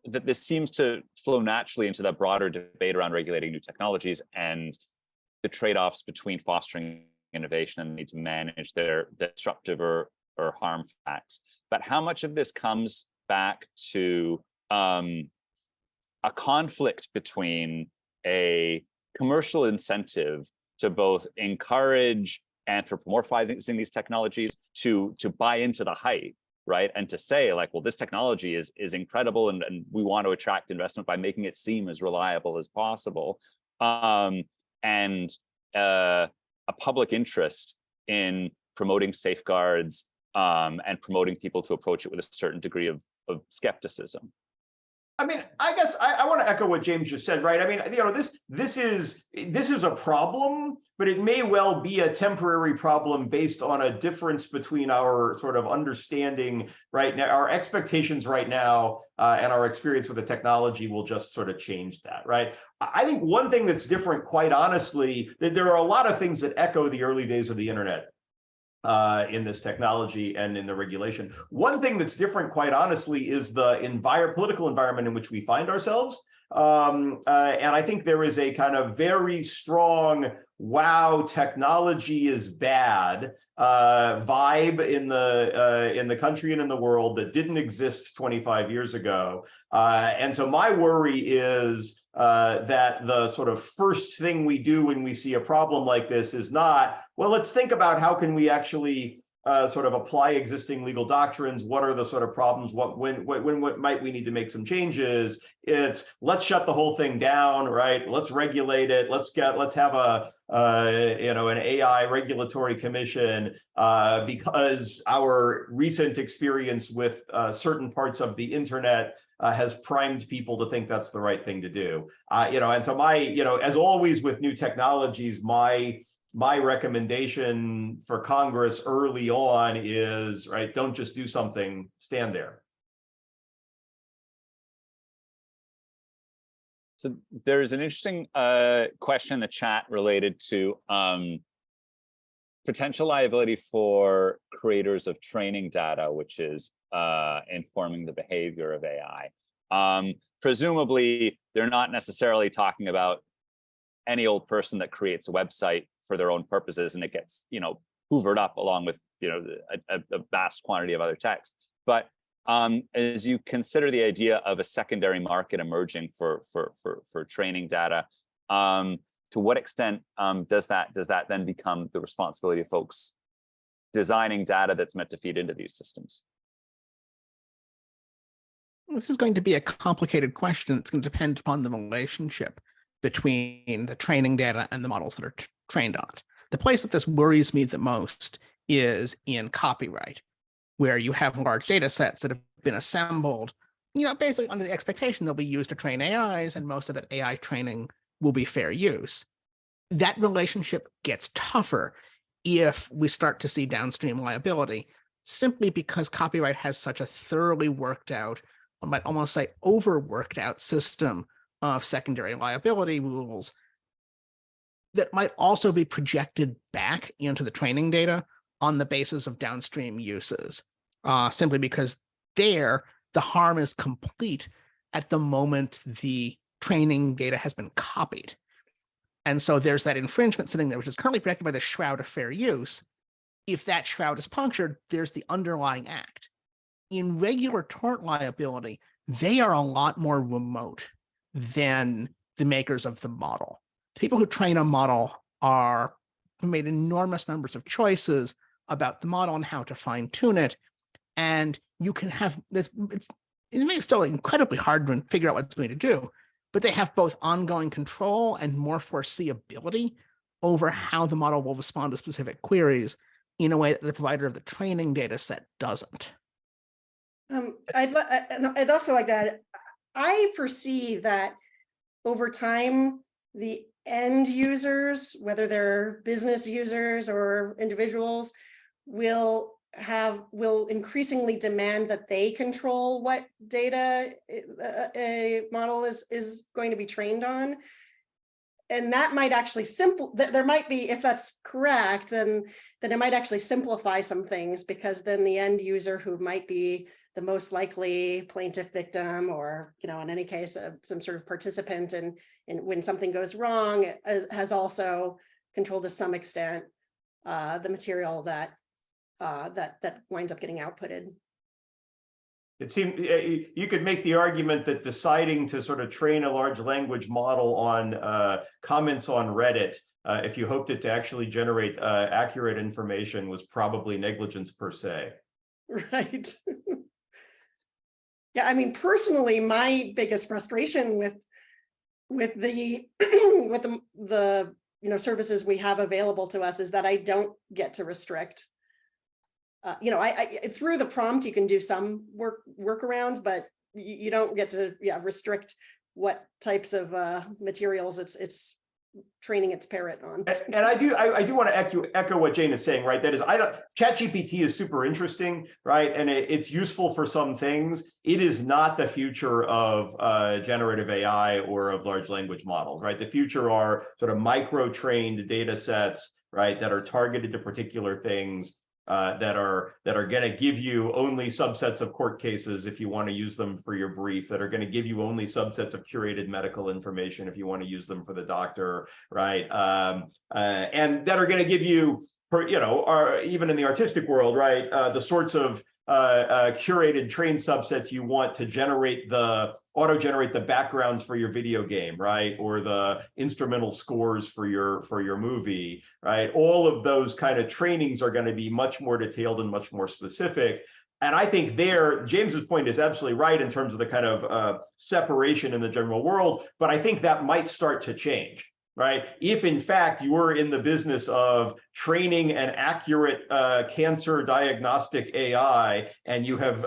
that this seems to flow naturally into that broader debate around regulating new technologies and the trade-offs between fostering innovation and the need to manage their disruptive or harm facts. But how much of this comes back to a conflict between a commercial incentive to both encourage anthropomorphizing these technologies, to buy into the hype, right? And to say like, well, this technology is incredible, and we want to attract investment by making it seem as reliable as possible. And a public interest in promoting safeguards and promoting people to approach it with a certain degree of skepticism. I mean, I guess I want to echo what James just said, right? I mean, this is a problem, but it may well be a temporary problem based on a difference between our sort of understanding right now, our expectations right now, and our experience with the technology will just sort of change that, right? I think one thing that's different, quite honestly, that there are a lot of things that echo the early days of the internet. In this technology and in the regulation. One thing that's different, quite honestly, is the political environment in which we find ourselves. And I think there is a kind of very strong, wow, technology is bad vibe in the country and in the world that didn't exist 25 years ago. And so my worry is that the sort of first thing we do when we see a problem like this is not, well, let's think about how can we actually sort of apply existing legal doctrines. What are the sort of problems? What might we need to make some changes? It's let's shut the whole thing down, right? Let's regulate it. Let's have an AI regulatory commission because our recent experience with certain parts of the internet has primed people to think that's the right thing to do. And so as always with new technologies, my recommendation for Congress early on is, right, don't just do something, stand there. So there's an interesting question in the chat related to potential liability for creators of training data, which is informing the behavior of AI. Presumably, they're not necessarily talking about any old person that creates a website for their own purposes and it gets, hoovered up along with, a vast quantity of other text. But as you consider the idea of a secondary market emerging for training data, to what extent does that then become the responsibility of folks designing data that's meant to feed into these systems? This is going to be a complicated question. It's going to depend upon the relationship between the training data and the models that are trained on it. The place that this worries me the most is in copyright, where you have large data sets that have been assembled, basically under the expectation they'll be used to train AIs, and most of that AI training will be fair use. That relationship gets tougher if we start to see downstream liability, simply because copyright has such a thoroughly worked out, I might almost say overworked out system of secondary liability rules that might also be projected back into the training data on the basis of downstream uses, simply because there the harm is complete at the moment the training data has been copied. And so there's that infringement sitting there, which is currently protected by the shroud of fair use. If that shroud is punctured, there's the underlying act. In regular tort liability, they are a lot more remote than the makers of the model. The people who train a model have made enormous numbers of choices about the model and how to fine tune it. And you can have this, it's still incredibly hard to figure out what it's going to do, but they have both ongoing control and more foreseeability over how the model will respond to specific queries in a way that the provider of the training data set doesn't. I'd also like to add, I foresee that over time, the end users, whether they're business users or individuals, will increasingly demand that they control what data a model is going to be trained on. And that might actually there might be, if that's correct, then it might actually simplify some things, because then the end user, who might be the most likely plaintiff victim, or, in any case, some sort of participant in when something goes wrong, has also controlled to some extent the material that winds up getting outputted. It seemed you could make the argument that deciding to sort of train a large language model on comments on Reddit, if you hoped it to actually generate accurate information, was probably negligence per se. Right. Yeah, I mean, personally, my biggest frustration with the with the services we have available to us is that I don't get to restrict. I through the prompt you can do some workarounds, but you don't get to restrict what types of materials it's training its parrot on. And I do want to echo what Jane is saying, right? That is, ChatGPT is super interesting, right? And it's useful for some things. It is not the future of generative AI or of large language models, right? The future are sort of micro-trained data sets, right, that are targeted to particular things. That are going to give you only subsets of court cases if you want to use them for your brief, that are going to give you only subsets of curated medical information if you want to use them for the doctor, right? And that are going to give you, even in the artistic world, right, the sorts of curated trained subsets you want to auto-generate the backgrounds for your video game, right? Or the instrumental scores for your movie, right? All of those kind of trainings are going to be much more detailed and much more specific. And I think there, James's point is absolutely right in terms of the kind of separation in the general world, but I think that might start to change. Right? If in fact you were in the business of training an accurate cancer diagnostic AI, and you have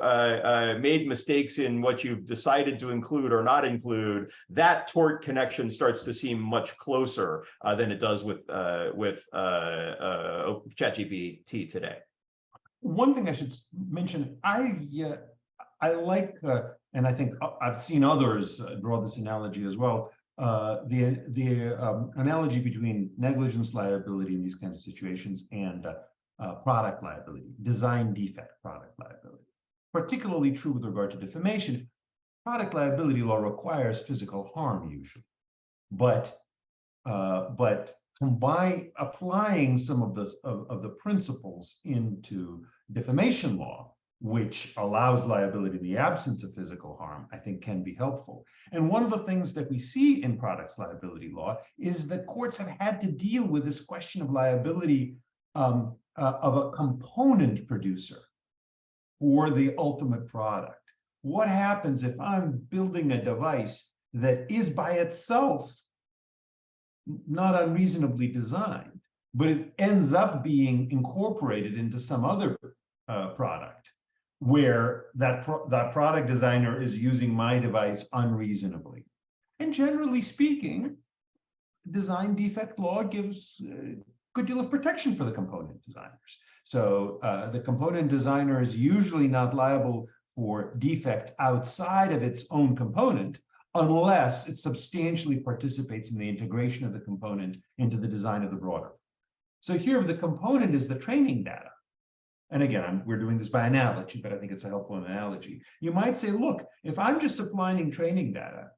made mistakes in what you've decided to include or not include, that tort connection starts to seem much closer than it does with ChatGPT today. One thing I should mention, I like, and I think I've seen others draw this analogy as well. The analogy between negligence liability in these kinds of situations and product liability, design defect product liability. Particularly true with regard to defamation. Product liability law requires physical harm usually, but applying some of the principles into defamation law, which allows liability in the absence of physical harm, I think can be helpful. And one of the things that we see in products liability law is that courts have had to deal with this question of liability of a component producer for the ultimate product. What happens if I'm building a device that is by itself not unreasonably designed, but it ends up being incorporated into some other product, where that product designer is using my device unreasonably? And generally speaking, design defect law gives a good deal of protection for the component designers. So the component designer is usually not liable for defects outside of its own component unless it substantially participates in the integration of the component into the design of the broader. So here the component is the training data. And again, we're doing this by analogy, but I think it's a helpful analogy. You might say, look, if I'm just supplying training data,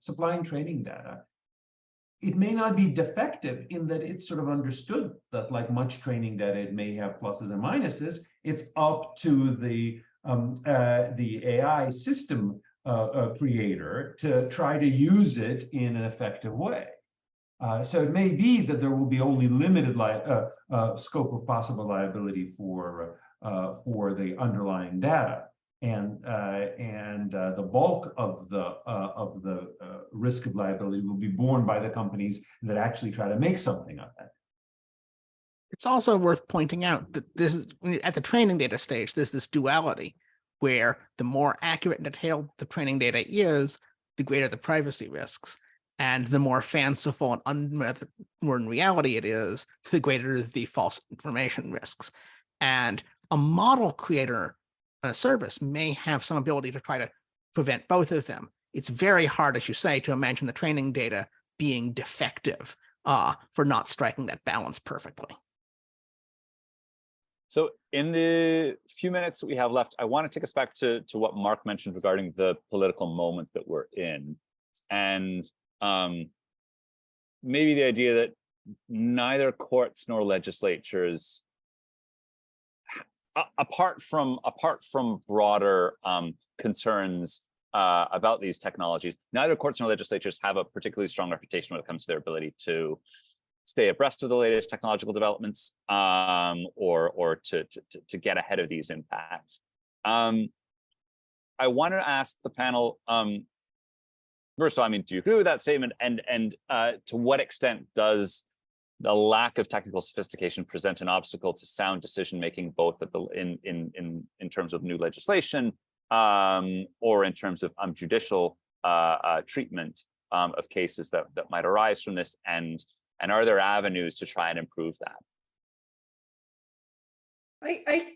it may not be defective in that it's sort of understood that, like much training data, it may have pluses and minuses. It's up to the AI system creator to try to use it in an effective way. So it may be that there will be only limited scope of possible liability for the underlying data, and the bulk of the risk of liability will be borne by the companies that actually try to make something of it. It's also worth pointing out that this is at the training data stage. There's this duality where the more accurate and detailed the training data is, the greater the privacy risks, and the more fanciful and more in reality it is, the greater the false information risks. And a model creator on a service may have some ability to try to prevent both of them. It's very hard, as you say, to imagine the training data being defective for not striking that balance perfectly. So in the few minutes that we have left, I want to take us back to what Mark mentioned regarding the political moment that we're in. And maybe the idea that neither courts nor legislatures apart from broader concerns about these technologies, neither courts nor legislatures have a particularly strong reputation when it comes to their ability to stay abreast of the latest technological developments, or to get ahead of these impacts. I want to ask the panel, first of all, I mean, do you agree with that statement? And to what extent does the lack of technical sophistication present an obstacle to sound decision making, both at the in terms of new legislation, or in terms of judicial treatment of cases that might arise from this, and are there avenues to try and improve that?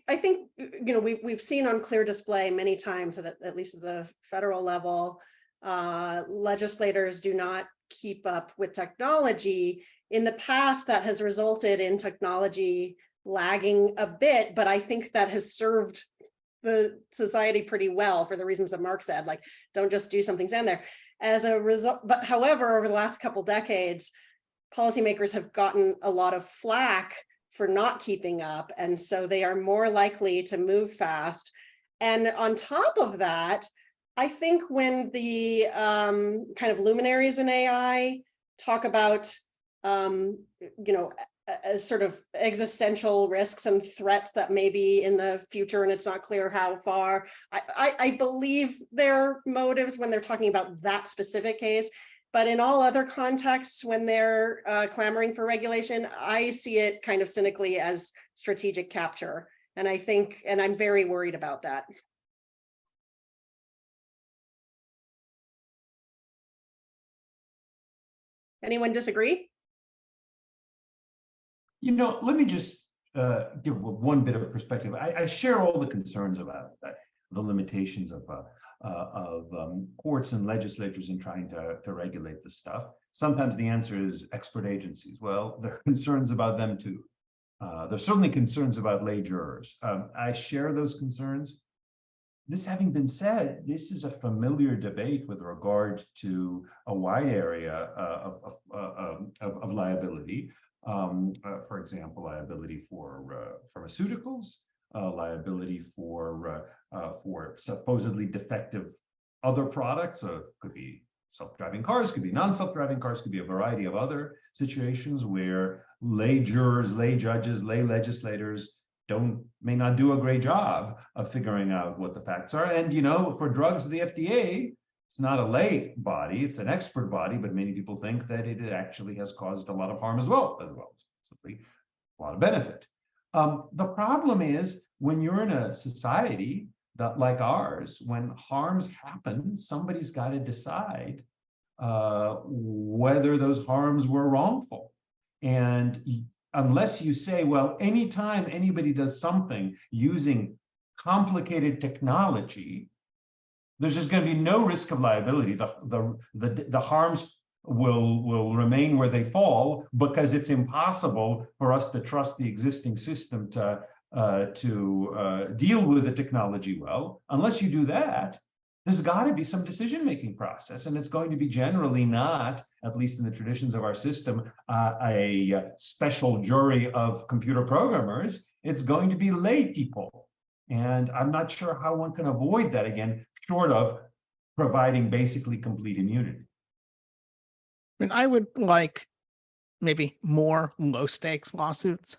I think, you know, we've seen on clear display many times that at least at the federal level, legislators do not keep up with technology. In the past, that has resulted in technology lagging a bit, but I think that has served the society pretty well for the reasons that Mark said, like, don't just do something, stand there. As a result, but however, over the last couple decades, policymakers have gotten a lot of flack for not keeping up, and so they are more likely to move fast. And on top of that, I think when the kind of luminaries in AI talk about you know, as sort of existential risks and threats that may be in the future, and it's not clear how far, I believe their motives when they're talking about that specific case. But in all other contexts, when they're clamoring for regulation, I see it kind of cynically as strategic capture. And I think, and I'm very worried about that. Anyone disagree? You know, let me just give one bit of perspective. I share all the concerns about the limitations of courts and legislatures in trying to regulate this stuff. Sometimes the answer is expert agencies. Well, there are concerns about them too. There's certainly concerns about lay jurors. I share those concerns. This having been said, this is a familiar debate with regard to a wide area of liability. For example, liability for pharmaceuticals, liability for supposedly defective other products. So it could be self-driving cars, could be non-self-driving cars, could be a variety of other situations where lay jurors, lay judges, lay legislators may not do a great job of figuring out what the facts are. And, you know, for drugs, the FDA, it's not a lay body, it's an expert body, but many people think that it actually has caused a lot of harm as well as simply a lot of benefit. The problem is when you're in a society that, like ours, when harms happen, somebody's got to decide whether those harms were wrongful. And unless you say, well, anytime anybody does something using complicated technology, there's just going to be no risk of liability. The harms will remain where they fall because it's impossible for us to trust the existing system to deal with the technology well. Unless you do that, there's got to be some decision-making process, and it's going to be generally not, at least in the traditions of our system, a special jury of computer programmers. It's going to be lay people. And I'm not sure how one can avoid that, again, short of providing basically complete immunity. I mean, I would like maybe more low-stakes lawsuits.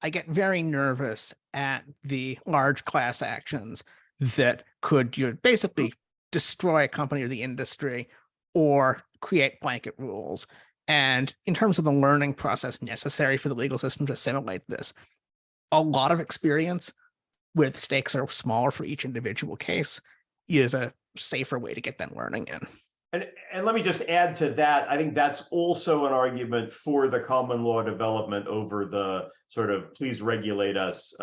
I get very nervous at the large class actions that could basically destroy a company or the industry or create blanket rules. And in terms of the learning process necessary for the legal system to assimilate this, a lot of experience with stakes are smaller for each individual case is a safer way to get that learning in. And let me just add to that. I think that's also an argument for the common law development over the sort of please regulate us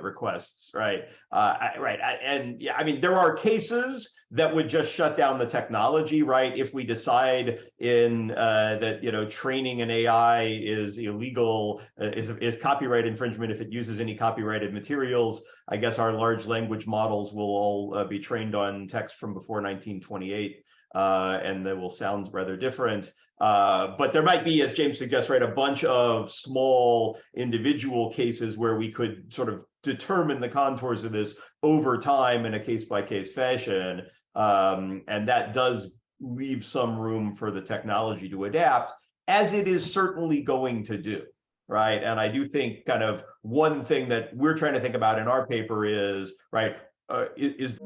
requests, right? And yeah, I mean, there are cases that would just shut down the technology, right? If we decide in that, you know, training an AI is illegal, is copyright infringement if it uses any copyrighted materials. I guess our large language models will all be trained on text from before 1928. and they will sound rather different. But there might be, as James suggests, right, a bunch of small individual cases where we could sort of determine the contours of this over time in a case-by-case fashion. And that does leave some room for the technology to adapt, as it is certainly going to do, right? And I do think kind of one thing that we're trying to think about in our paper is, right, is